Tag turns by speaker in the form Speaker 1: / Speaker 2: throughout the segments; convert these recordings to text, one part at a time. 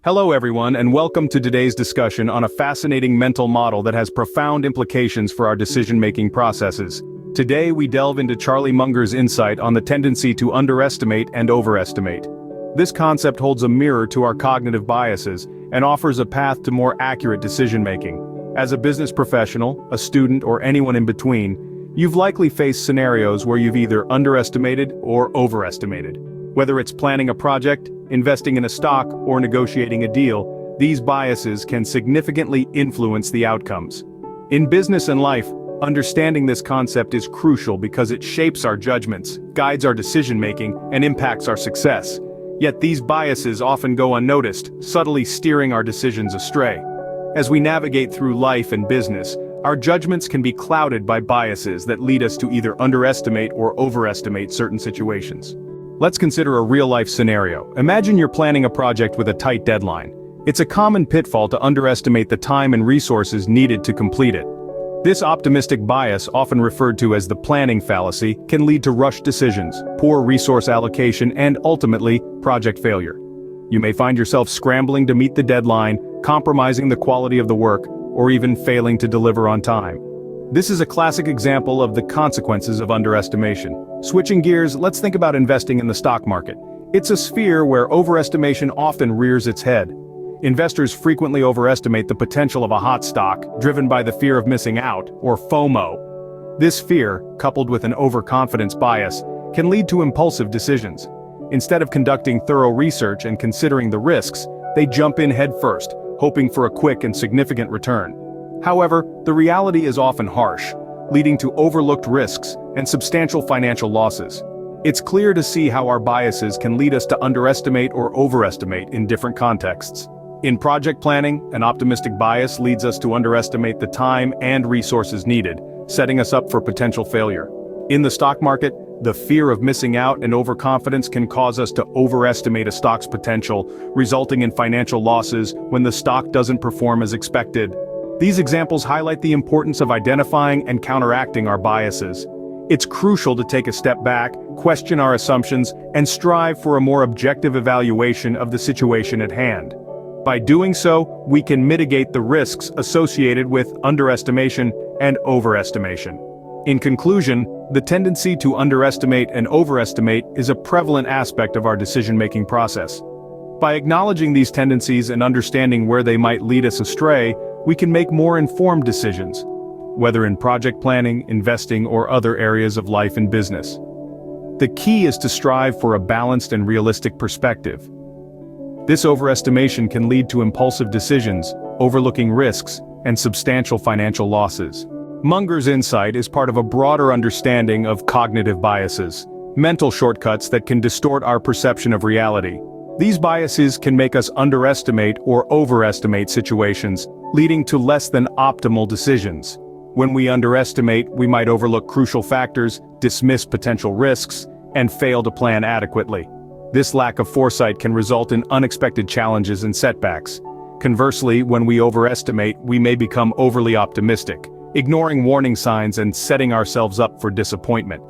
Speaker 1: Hello everyone, and welcome to today's discussion on a fascinating mental model that has profound implications for our decision-making processes. Today we delve into Charlie Munger's insight on the tendency to underestimate and overestimate. This concept holds a mirror to our cognitive biases and offers a path to more accurate decision-making. As a business professional, a student, or anyone in between, you've likely faced scenarios where you've either underestimated or overestimated. Whether it's planning a project, investing in a stock, or negotiating a deal, these biases can significantly influence the outcomes. In business and life, understanding this concept is crucial because it shapes our judgments, guides our decision-making, and impacts our success. Yet these biases often go unnoticed, subtly steering our decisions astray. As we navigate through life and business, our judgments can be clouded by biases that lead us to either underestimate or overestimate certain situations. Let's consider a real-life scenario. Imagine you're planning a project with a tight deadline. It's a common pitfall to underestimate the time and resources needed to complete it. This optimistic bias, often referred to as the planning fallacy, can lead to rushed decisions, poor resource allocation, and ultimately, project failure. You may find yourself scrambling to meet the deadline, compromising the quality of the work, or even failing to deliver on time. This is a classic example of the consequences of underestimation. Switching gears, let's think about investing in the stock market. It's a sphere where overestimation often rears its head. Investors frequently overestimate the potential of a hot stock, driven by the fear of missing out, or FOMO. This fear, coupled with an overconfidence bias, can lead to impulsive decisions. Instead of conducting thorough research and considering the risks, they jump in headfirst, hoping for a quick and significant return. However, the reality is often harsh, leading to overlooked risks and substantial financial losses. It's clear to see how our biases can lead us to underestimate or overestimate in different contexts. In project planning, an optimistic bias leads us to underestimate the time and resources needed, setting us up for potential failure. In the stock market, the fear of missing out and overconfidence can cause us to overestimate a stock's potential, resulting in financial losses when the stock doesn't perform as expected. These examples highlight the importance of identifying and counteracting our biases. It's crucial to take a step back, question our assumptions, and strive for a more objective evaluation of the situation at hand. By doing so, we can mitigate the risks associated with underestimation and overestimation. In conclusion, the tendency to underestimate and overestimate is a prevalent aspect of our decision-making process. By acknowledging these tendencies and understanding where they might lead us astray, we can make more informed decisions, whether in project planning, investing, or other areas of life and business. The key is to strive for a balanced and realistic perspective. This overestimation can lead to impulsive decisions, overlooking risks, and substantial financial losses. Munger's insight is part of a broader understanding of cognitive biases, mental shortcuts that can distort our perception of reality. These biases can make us underestimate or overestimate situations, leading to less than optimal decisions. When we underestimate, we might overlook crucial factors, dismiss potential risks, and fail to plan adequately. This lack of foresight can result in unexpected challenges and setbacks. Conversely, when we overestimate, we may become overly optimistic, ignoring warning signs and setting ourselves up for disappointment.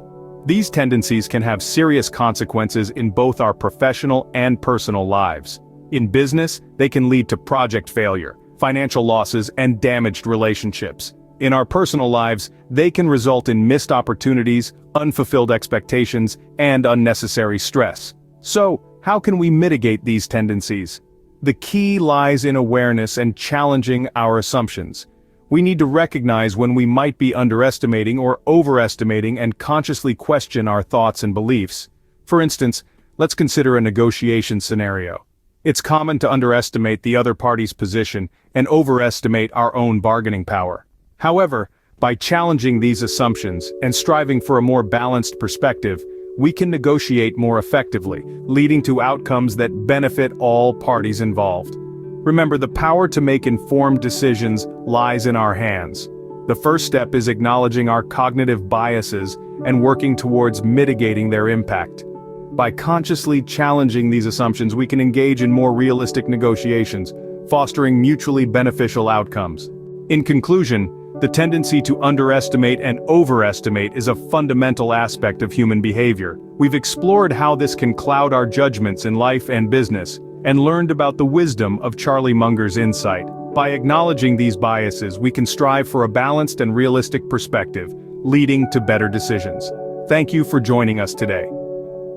Speaker 1: These tendencies can have serious consequences in both our professional and personal lives. In business, they can lead to project failure, financial losses, and damaged relationships. In our personal lives, they can result in missed opportunities, unfulfilled expectations, and unnecessary stress. So, how can we mitigate these tendencies? The key lies in awareness and challenging our assumptions. We need to recognize when we might be underestimating or overestimating and consciously question our thoughts and beliefs. For instance, let's consider a negotiation scenario. It's common to underestimate the other party's position and overestimate our own bargaining power. However, by challenging these assumptions and striving for a more balanced perspective, we can negotiate more effectively, leading to outcomes that benefit all parties involved. Remember, the power to make informed decisions lies in our hands. The first step is acknowledging our cognitive biases and working towards mitigating their impact. By consciously challenging these assumptions, we can engage in more realistic negotiations, fostering mutually beneficial outcomes. In conclusion, the tendency to underestimate and overestimate is a fundamental aspect of human behavior. We've explored how this can cloud our judgments in life and business, and learned about the wisdom of Charlie Munger's insight. By acknowledging these biases, we can strive for a balanced and realistic perspective, leading to better decisions. Thank you for joining us today.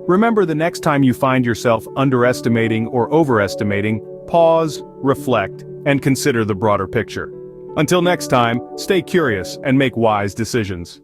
Speaker 1: Remember, the next time you find yourself underestimating or overestimating, pause, reflect, and consider the broader picture. Until next time, stay curious and make wise decisions.